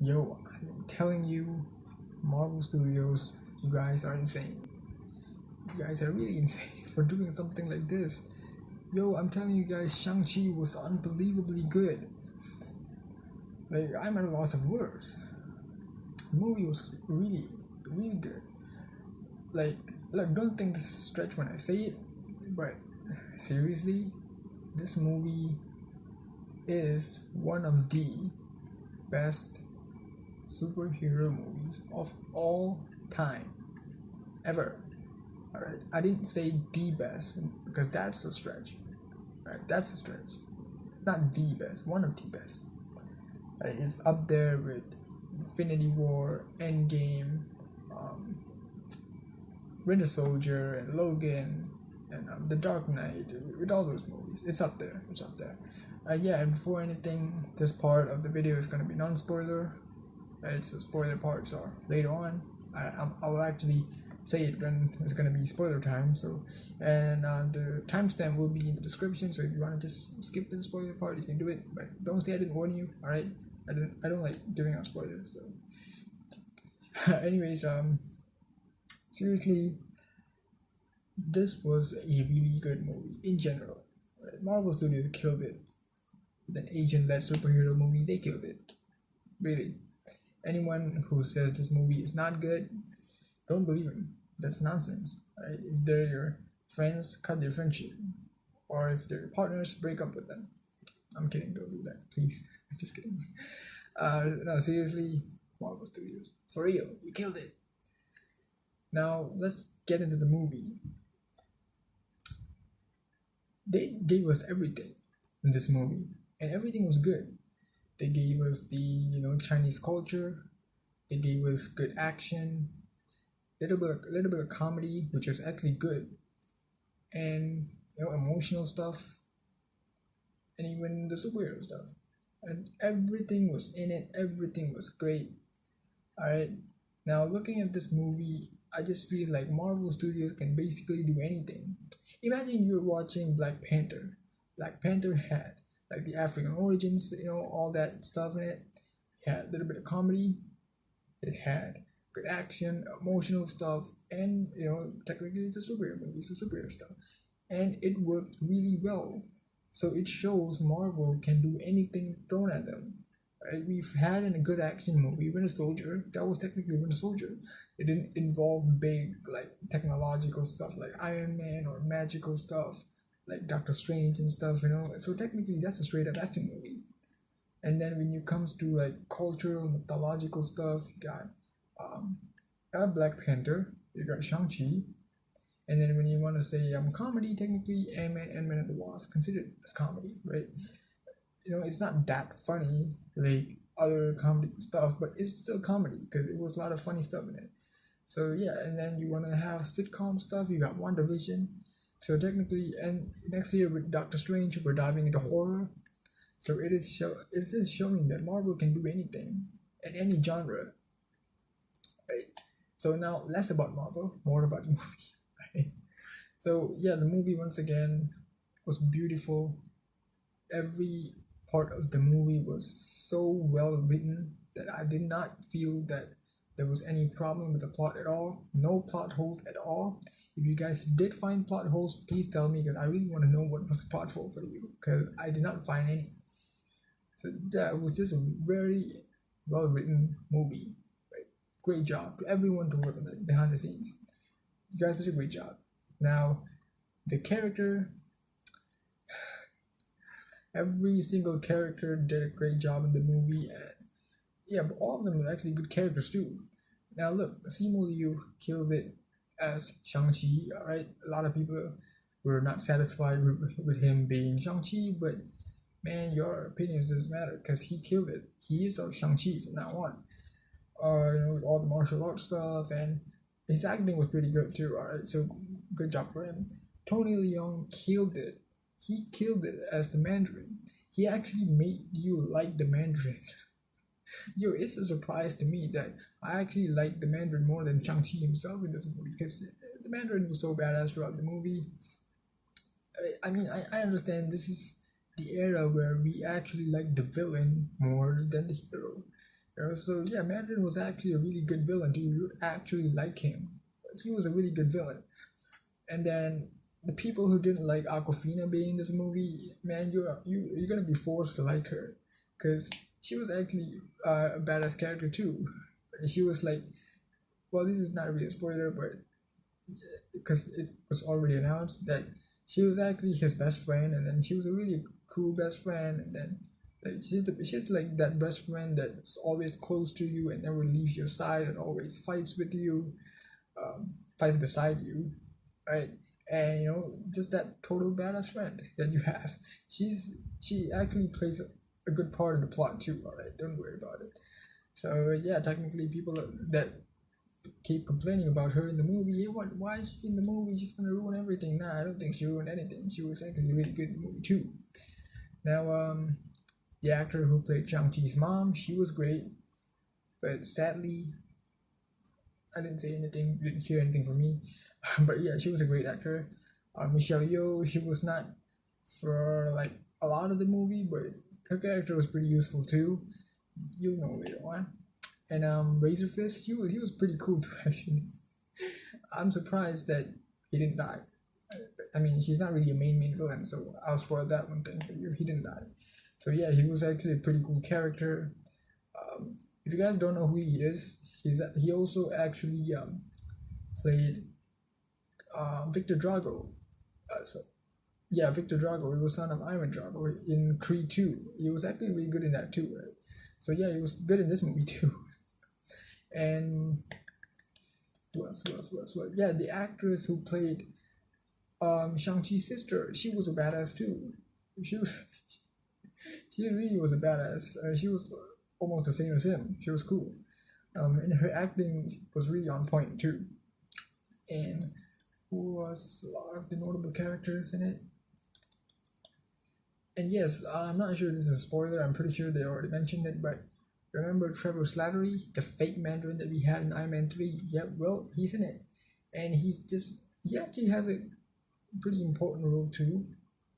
Yo, I'm telling you, Marvel Studios, you guys are insane. You guys are really insane for doing something like this. Yo, I'm telling you guys, Shang-Chi was unbelievably good. Like, I'm at a loss of words. The movie was really, really good. Like, look, don't think this is a stretch when I say it, but seriously, this movie is one of the best superhero movies of all time ever. All right, I didn't say the best because that's a stretch. Right, that's a stretch. Not the best, one of the best. Right, it's up there with Infinity War, Endgame, um, Winter Soldier, and Logan, and The Dark Knight. With all those movies, it's up there. It's up there. Yeah, and before anything, this part of the video is gonna be non-spoiler. Right, so spoiler parts are later on. I will actually say it when it's gonna be spoiler time. So, and the timestamp will be in the description. So if you wanna just skip the spoiler part, you can do it. But don't say I didn't warn you. All right, I don't like giving out spoilers. So, anyways, seriously, this was a really good movie in general. Right? Marvel Studios killed it. With an Asian-led superhero movie, they killed it. Really. Anyone who says this movie is not good, don't believe him. That's nonsense. Right? If they're your friends, cut their friendship. Or if they're partners, break up with them. I'm kidding, don't do that, please. I'm just kidding. No, seriously, Marvel Studios. For real, you killed it. Now, let's get into the movie. They gave us everything in this movie, and everything was good. They gave us the Chinese culture. They gave us good action, little bit of comedy, which was actually good, and emotional stuff, and even the superhero stuff, and everything was in it. Everything was great. All right. Now looking at this movie, I just feel like Marvel Studios can basically do anything. Imagine you're watching Black Panther. Black Panther had like the African origins, all that stuff in it. It had a little bit of comedy. It had good action, emotional stuff, and technically it's a superhero movie, it's a superhero stuff, and it worked really well. So it shows Marvel can do anything thrown at them. Right? We've had in a good action movie, Winter Soldier. That was technically Winter Soldier. It didn't involve big like technological stuff like Iron Man or magical stuff like Doctor Strange and stuff. So technically that's a straight up action movie. And then when it comes to like cultural, mythological stuff, you got Black Panther, you got Shang-Chi, and then when you want to say comedy, technically Ant-Man and the Wasp considered as comedy, right? It's not that funny like other comedy stuff, but it's still comedy because it was a lot of funny stuff in it. So yeah, and then you want to have sitcom stuff, you got WandaVision. So technically, and next year with Doctor Strange, we're diving into horror. So it is showing that Marvel can do anything in any genre, right? So now less about Marvel, more about the movie, right? So yeah, the movie once again was beautiful. Every part of the movie was so well written that I did not feel that there was any problem with the plot at all. No plot holes at all. If you guys did find plot holes, please tell me because I really want to know what was the plot hole for you because I did not find any. So that was just a very well written movie. Right? Great job to everyone to work on it behind the scenes. You guys did a great job. Now, the character, every single character did a great job in the movie. And yeah, but all of them were actually good characters too. Now look, Simu Liu killed it as Shang-Chi. Alright, a lot of people were not satisfied with him being Shang-Chi, but man, your opinions doesn't matter because he killed it. He is our Shang-Chi from now on. With all the martial arts stuff, and his acting was pretty good too. Alright, so good job for him. Tony Leung killed it. He killed it as the Mandarin. He actually made you like the Mandarin. Yo, it's a surprise to me that I actually like the Mandarin more than Shang-Chi himself in this movie because the Mandarin was so badass throughout the movie. I mean, I understand this is the era where we actually like the villain more than the hero, So yeah, Mandarin was actually a really good villain too. You actually like him. He was a really good villain. And then the people who didn't like Aquafina being in this movie, man, you're gonna be forced to like her, because she was actually a badass character too. She was like, well, this is not really a spoiler, but because it was already announced that she was actually his best friend, and then she was a really cool best friend, and then like she's like that best friend that's always close to you and never leaves your side and always fights with you, fights beside you, right? And just that total badass friend that you have. She actually plays a good part in the plot too. All right, don't worry about it. So yeah, technically, people that keep complaining about her in the movie. Yeah, what? Why is she in the movie? She's gonna ruin everything. Nah, I don't think she ruined anything. She was actually really good in the movie too. Now, the actor who played Shang-Chi's mom, she was great, but sadly, I didn't say anything, didn't hear anything from me. But yeah, she was a great actor. Michelle Yeoh, she was not for like a lot of the movie, but her character was pretty useful too. You'll know later on. And Razor Fist, he was pretty cool too actually. I'm surprised that he didn't die. I mean, he's not really a main villain, so I'll spoil that one thing for you. He didn't die. So yeah, he was actually a pretty cool character. If you guys don't know who he is, he also actually played Victor Drago. So yeah, Victor Drago. He was son of Ivan Drago in Creed 2. He was actually really good in that too, right? So yeah, he was good in this movie too. And who else? Who else? Who else? Who else? Yeah, the actress who played Shang-Chi's sister, she was a badass too. She was she really was a badass. She was almost the same as him. She was cool. And her acting was really on point too. And who was a lot of the notable characters in it? And yes, I'm not sure this is a spoiler. I'm pretty sure they already mentioned it, but remember Trevor Slattery, the fake Mandarin that we had in Iron Man 3? Yeah, well, he's in it. And he actually has a pretty important role too.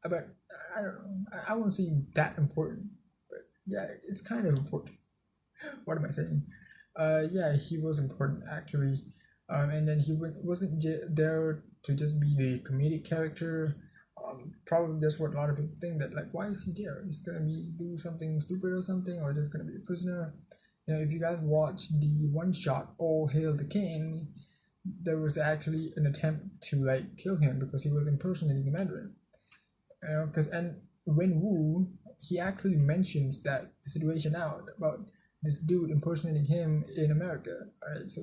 But I don't know. I won't say that important. But yeah, it's kind of important. What am I saying? Yeah, he was important actually. And then wasn't there to just be the comedic character. Probably that's what a lot of people think, that like, why is he there? He's gonna be do something stupid or something, or just gonna be a prisoner. If you guys watch the one shot "All Hail the King," there was actually an attempt to like kill him because he was impersonating the Mandarin. Because and when Wu, he actually mentions that situation out about this dude impersonating him in America. Right, so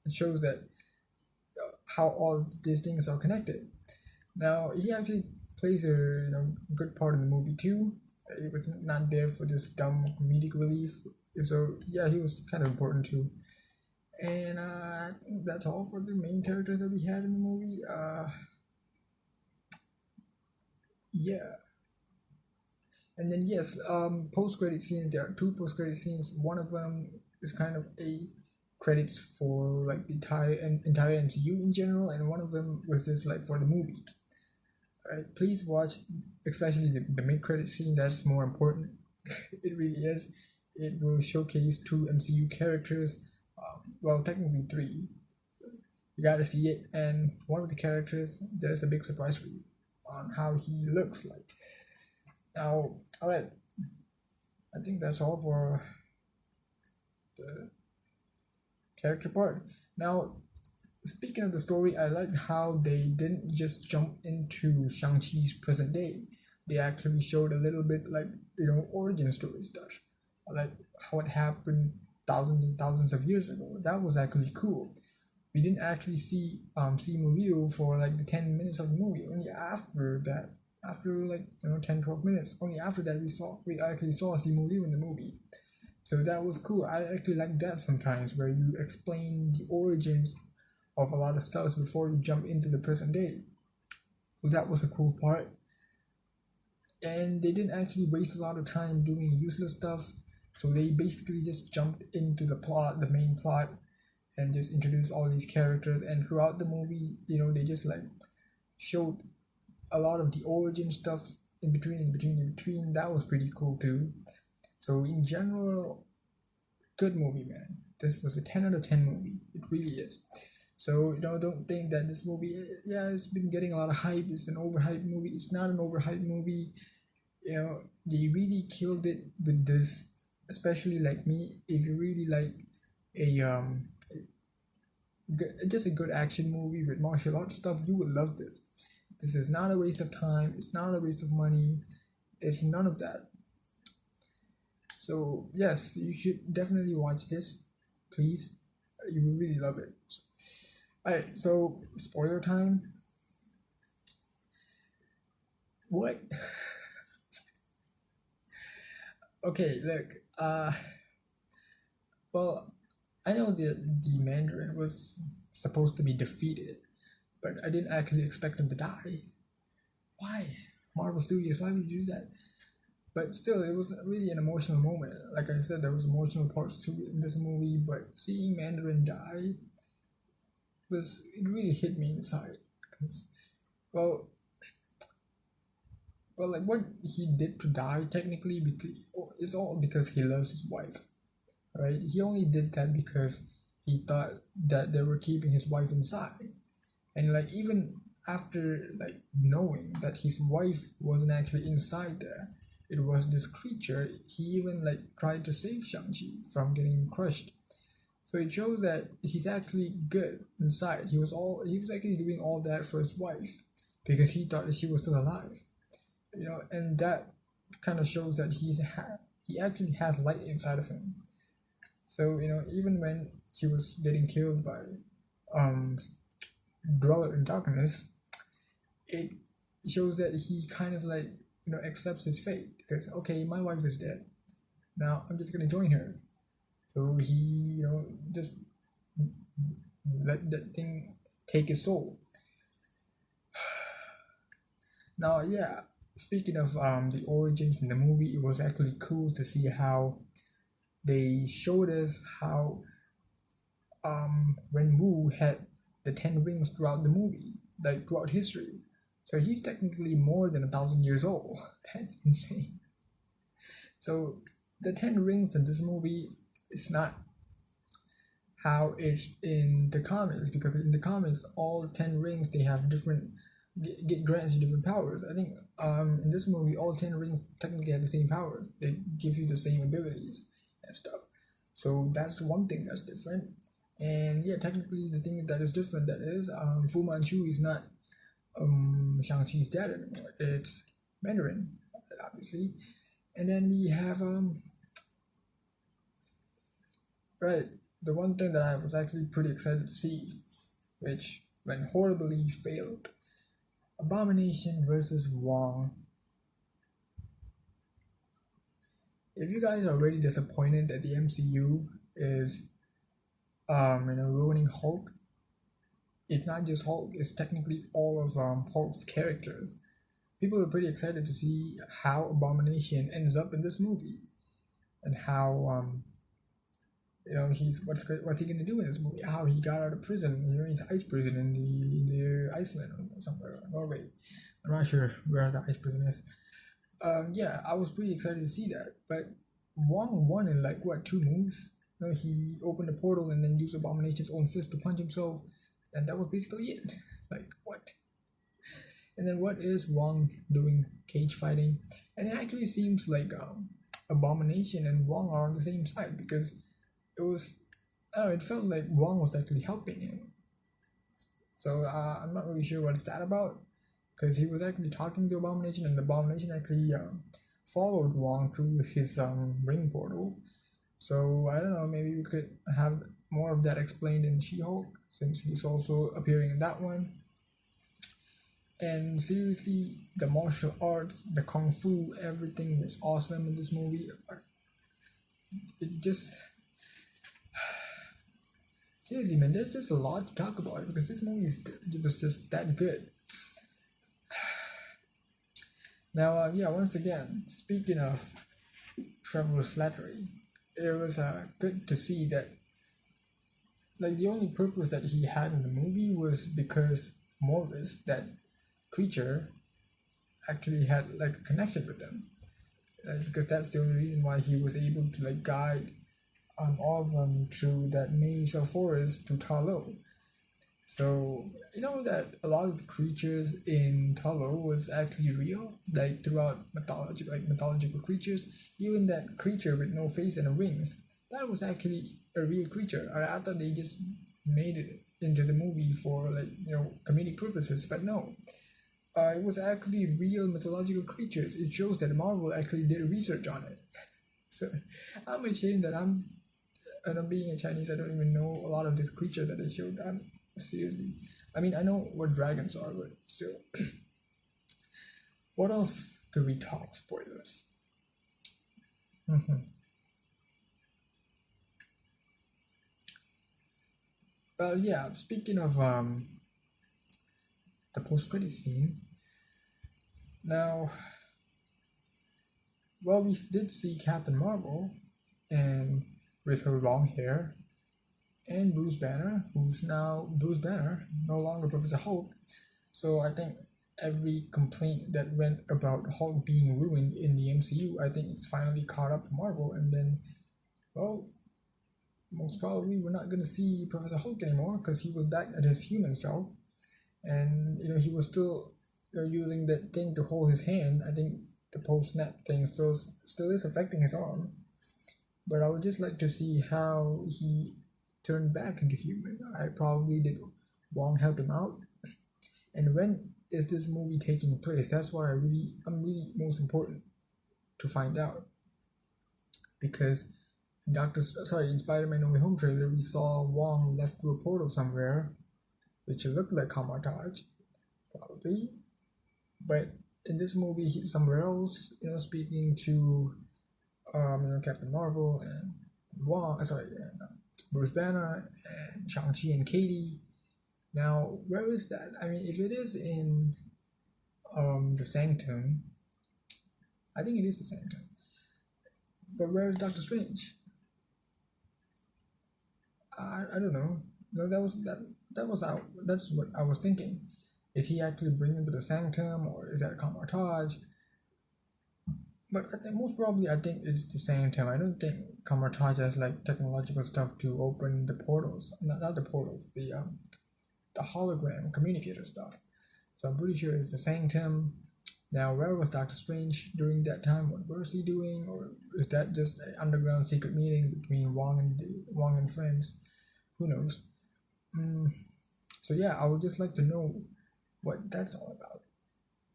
it shows that how all these things are connected. Now he actually plays a good part in the movie too. He was not there for this dumb comedic relief. So yeah, he was kind of important too. And I think that's all for the main characters that we had in the movie. Yeah. And then yes, post credit scenes. There are two post credit scenes. One of them is kind of a credits for like the entire MCU in general, and one of them was just like for the movie. Alright, please watch, especially the mid credit scene. That's more important. It really is. It will showcase two MCU characters. Well, technically three. So you gotta see it, and one of the characters, there's a big surprise for you on how he looks like. Now, all right, I think that's all for the character part. Now, speaking of the story, I liked how they didn't just jump into Shang-Chi's present day. They actually showed a little bit like, origin story stuff. Like how it happened thousands and thousands of years ago. That was actually cool. We didn't actually see Simu Liu for like the 10 minutes of the movie. Only after that, after like 10-12 minutes, only after that we actually saw Simu Liu in the movie. So that was cool. I actually like that sometimes, where you explain the origins of a lot of stuff before you jump into the present day. So that was a cool part. And they didn't actually waste a lot of time doing useless stuff. So they basically just jumped into the plot, the main plot, and just introduced all these characters. And throughout the movie, they just like showed a lot of the origin stuff in between. That was pretty cool too. So in general, good movie, man. This was a 10 out of 10 movie. It really is. So, don't think that this movie, yeah, it's been getting a lot of hype. It's an overhyped movie. It's not an overhyped movie. They really killed it with this. Especially like me, if you really like a just a good action movie with martial arts stuff, you will love this. This is not a waste of time. It's not a waste of money. It's none of that. So yes, you should definitely watch this, please. You will really love it. Alright, so spoiler time. What? Okay, look. Well, I know the Mandarin was supposed to be defeated, but I didn't actually expect him to die. Why? Marvel Studios, why would you do that? But still, it was really an emotional moment. Like I said, there was emotional parts to it in this movie, but seeing Mandarin die it really hit me inside. Cause, well, like what he did to die technically, because it's all because he loves his wife, right? He only did that because he thought that they were keeping his wife inside, and like even after like knowing that his wife wasn't actually inside there, it was this creature. He even like tried to save Shang-Chi from getting crushed. So it shows that he's actually good inside. He was actually doing all that for his wife because he thought that she was still alive. And that kind of shows that he actually has light inside of him. So even when he was getting killed by Dweller in Darkness, it shows that he kind of like accepts his fate because okay, my wife is dead. Now I'm just gonna join her. So he just let that thing take his soul. Now, yeah, speaking of the origins in the movie, it was actually cool to see how they showed us how when Wu had the 10 rings throughout the movie, like throughout history. So he's technically more than 1,000 years old. That's insane. So the 10 rings in this movie is not how it's in the comics, because in the comics all 10 rings, they have different get grants you different powers. I think in this movie all 10 rings technically have the same powers. They give you the same abilities and stuff. So that's one thing that's different. And yeah, technically the thing that is different, that is Fu Manchu is not Shang-Chi's dad anymore. It's Mandarin, obviously. And then we have right, the one thing that I was actually pretty excited to see, which went horribly failed. Abomination versus Wong. If you guys are already disappointed that the MCU is ruining Hulk, it's not just Hulk, it's technically all of Hulk's characters. People are pretty excited to see how Abomination ends up in this movie, and how he's what's he gonna do in this movie? How he got out of prison? He's ice prison in the Iceland or somewhere, Norway. I'm not sure where the ice prison is. Yeah, I was pretty excited to see that. But Wong won in like what, 2 moves? He opened a portal and then used Abomination's own fist to punch himself, and that was basically it. Like what? And then what is Wong doing cage fighting? And it actually seems like Abomination and Wong are on the same side, because it felt like Wong was actually helping him. So I'm not really sure what's that about, because he was actually talking to Abomination, and the Abomination actually followed Wong through his ring portal. So I don't know, maybe we could have more of that explained in She-Hulk, since he's also appearing in that one. And seriously, the martial arts, the kung fu, everything was awesome in this movie. It just... Seriously, man, there's just a lot to talk about, because this movie was just that good. Now, once again, speaking of Trevor Slattery, it was good to see that, like, the only purpose that he had in the movie was because Morris, that creature, actually had like a connection with them, because that's the only reason why he was able to like guide all of them through that maze of forest to Talo. So you know that a lot of the creatures in Talo was actually real, like throughout mythology, like mythological creatures. Even that creature with no face and no wings, that was actually a real creature. I thought they just made it into the movie for like comedic purposes, but no, it was actually real mythological creatures. It shows that Marvel actually did research on it. So I'm ashamed that I'm being a Chinese. I don't even know a lot of this creature that they showed. I'm seriously. I mean, I know what dragons are, but still. What else could we talk? Spoilers. Well, yeah. Speaking of the post-credit scene, now, well, we did see Captain Marvel, and with her long hair, and Bruce Banner, who's now Bruce Banner, no longer Professor Hulk. So I think every complaint that went about Hulk being ruined in the MCU, I think it's finally caught up to Marvel, and then, well, most probably we're not gonna see Professor Hulk anymore because he was back at his human self, and he was still using that thing to hold his hand. I think the post snap thing still is affecting his arm, but I would just like to see how he turned back into human. I probably did Wong help him out, and when is this movie taking place? That's what I'm really most important to find out, because in Spider-Man No Way Home trailer we saw Wong left through a portal somewhere, which looked like Kamatage, probably, but in this movie he's somewhere else, speaking to Captain Marvel and Bruce Banner and Shang-Chi and Katie. Now, where is that? I mean, if it is in the Sanctum, I think it is the Sanctum. But where is Doctor Strange? I don't know. No, that was out. That's what I was thinking. Is he actually bringing him to the Sanctum, or is that Kamartaj? But I think most probably, I think it's the Sanctum. I don't think Kamartaj has like technological stuff to open the portals. Not the portals. The hologram communicator stuff. So I'm pretty sure it's the Sanctum. Now, where was Doctor Strange during that time? What was he doing? Or is that just an underground secret meeting between Wong and friends? Who knows? So yeah, I would just like to know what that's all about.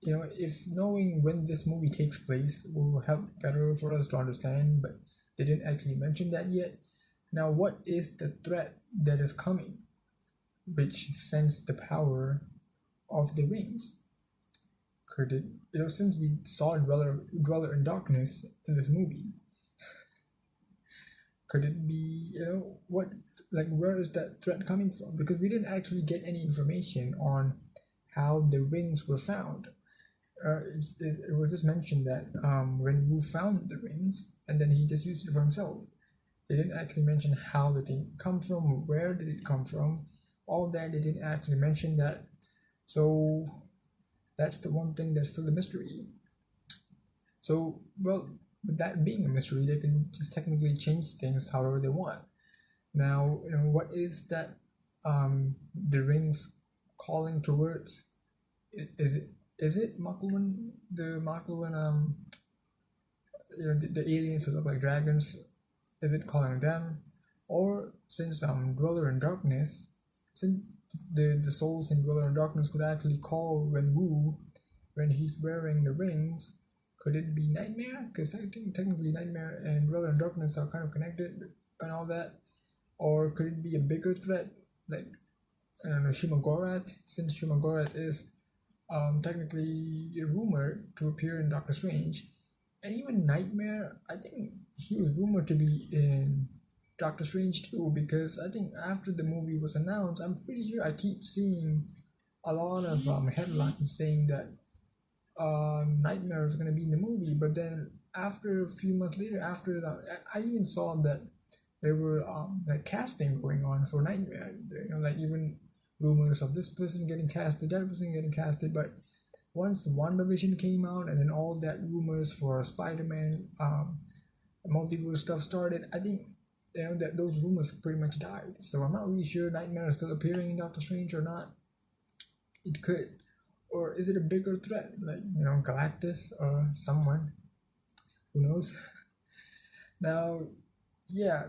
If knowing when this movie takes place will help better for us to understand, but they didn't actually mention that yet. Now, what is the threat that is coming, which sends the power of the rings? Could it, since we saw Dweller in Darkness in this movie, could it be, what, like, where is that threat coming from? Because we didn't actually get any information on how the rings were found. It was just mentioned that when Wu found the rings, and then he just used it for himself. They didn't actually mention how the thing come from, where did it come from, all that. They didn't actually mention that. So that's the one thing that's still a mystery. So, well, with that being a mystery, they can just technically change things however they want. Now, what is that? The rings calling towards? Is it Makluan? The Makluan, the aliens who look like dragons. Is it calling them, or since Dweller in Darkness, since the souls in Dweller in Darkness could actually call when he's wearing the rings? Could it be Nightmare? Because I think technically Nightmare and Dweller in Darkness are kind of connected and all that. Or could it be a bigger threat, like, I don't know, Shumagorath? Since Shumagorath is technically rumored to appear in Doctor Strange, and even Nightmare, I think he was rumored to be in Doctor Strange too, because I think after the movie was announced, I'm pretty sure I keep seeing a lot of headlines saying that Nightmare is going to be in the movie, but then after a few months later, after that, I even saw that there were like casting going on for Nightmare. Like even rumors of this person getting casted, that person getting casted. But once WandaVision came out, and then all that rumors for Spider-Man multiverse stuff started, I think that those rumors pretty much died. So I'm not really sure Nightmare is still appearing in Doctor Strange or not. It could. Or is it a bigger threat, like, Galactus or someone? Who knows? Now, yeah,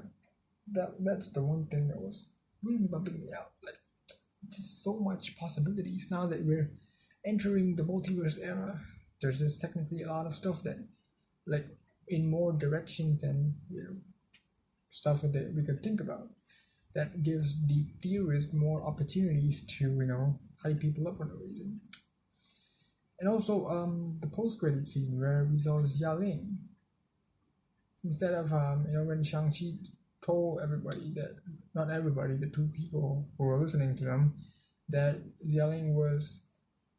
that's the one thing that was really bumping me out. Like, just so much possibilities now that we're entering the multiverse era. There's just technically a lot of stuff that, like, in more directions than stuff that we could think about. That gives the theorist more opportunities to hype people up for no reason. And also, the post-credit scene where we saw Xialing, instead of when Shang-Chi told everybody that, not everybody, the two people who were listening to them, that Xialing was,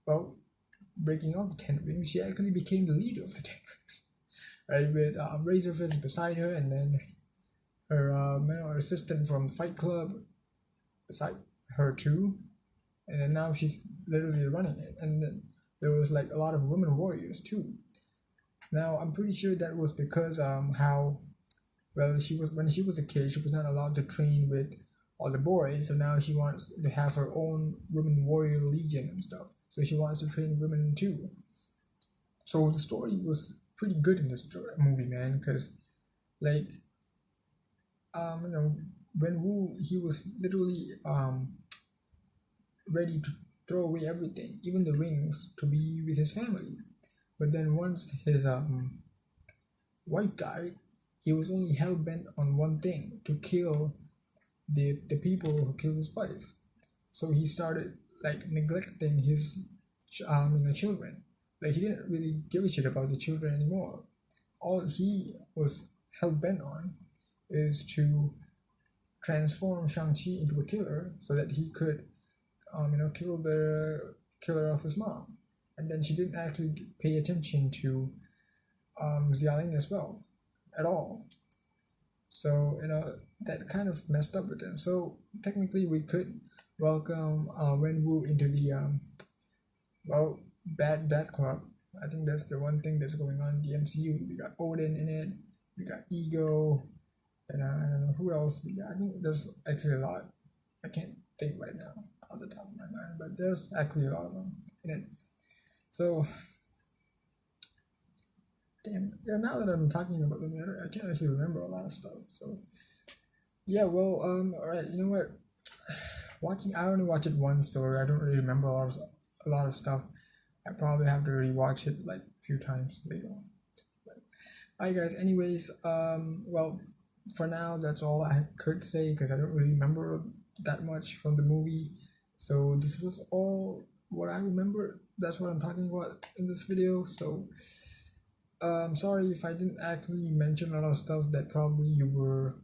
well, breaking out the Ten Rings, she actually became the leader of the Ten Rings, right? With Razor Fist beside her, and then her assistant from the Fight Club beside her too, and then now she's literally running it, and then there was like a lot of women warriors too. Now I'm pretty sure that was because how, well, when she was a kid, she was not allowed to train with all the boys, so now she wants to have her own women warrior legion and stuff. So she wants to train women too. So the story was pretty good in this movie, man, because like when Wu, he was literally ready to throw away everything, even the rings, to be with his family. But then once his wife died, he was only hell bent on one thing: to kill the people who killed his wife. So he started like neglecting his children. Like he didn't really give a shit about the children anymore. All he was hell bent on is to transform Shang-Chi into a killer so that he could kill the killer of his mom. And then she didn't actually pay attention to Xialing as well at all. So that kind of messed up with him. So technically we could welcome Wenwu into the bad club. I think that's the one thing that's going on in the MCU. We got Odin in it, we got Ego, and I don't know who else we got. I think there's actually a lot. I can't think right now off the top of my mind, but there's actually a lot of them in it. So, damn, yeah, now that I'm talking about them, I can't actually remember a lot of stuff. So, yeah, well, alright, you know what? I only watched it once, so I don't really remember a lot of stuff. I probably have to rewatch it like a few times later on. Alright, guys, anyways, well, for now, that's all I could say because I don't really remember that much from the movie. So, this was all what I remember. That's what I'm talking about in this video. So sorry if I didn't actually mention a lot of stuff that probably you were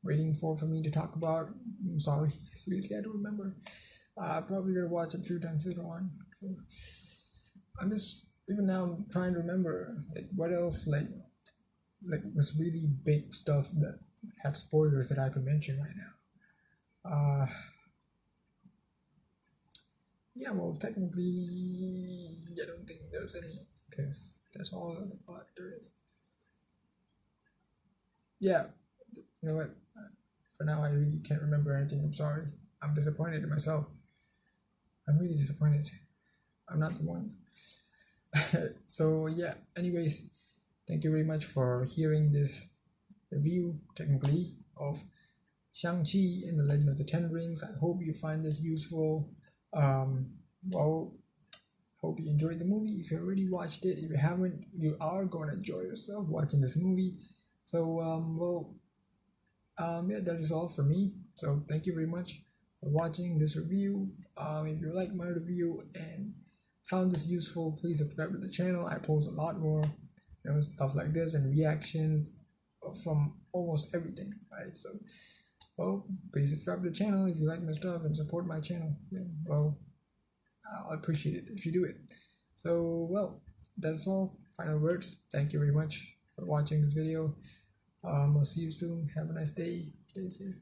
waiting for me to talk about. I'm sorry, seriously, I don't remember. I'm probably gonna watch it a few times later on. So I'm just, even now I'm trying to remember like what else like was really big stuff that have spoilers that I could mention right now. Yeah, well, technically, I don't think there's any, because that's all the plot there is. Yeah, you know what? For now, I really can't remember anything. I'm sorry. I'm disappointed in myself. I'm really disappointed. I'm not the one. So, yeah, anyways, thank you very much for hearing this review, technically, of Shang-Chi and the Legend of the Ten Rings. I hope you find this useful. Well, hope you enjoyed the movie. If you already watched it, if you haven't, you are going to enjoy yourself watching this movie. So yeah, that is all for me. So thank you very much for watching this review. If you like my review and found this useful, please subscribe to the channel. I post a lot more stuff like this and reactions from almost everything, right? So well, please subscribe to the channel if you like my stuff and support my channel. Yeah, well, I'll appreciate it if you do it. So, well, that's all. Final words. Thank you very much for watching this video. I'll see you soon. Have a nice day. Stay safe.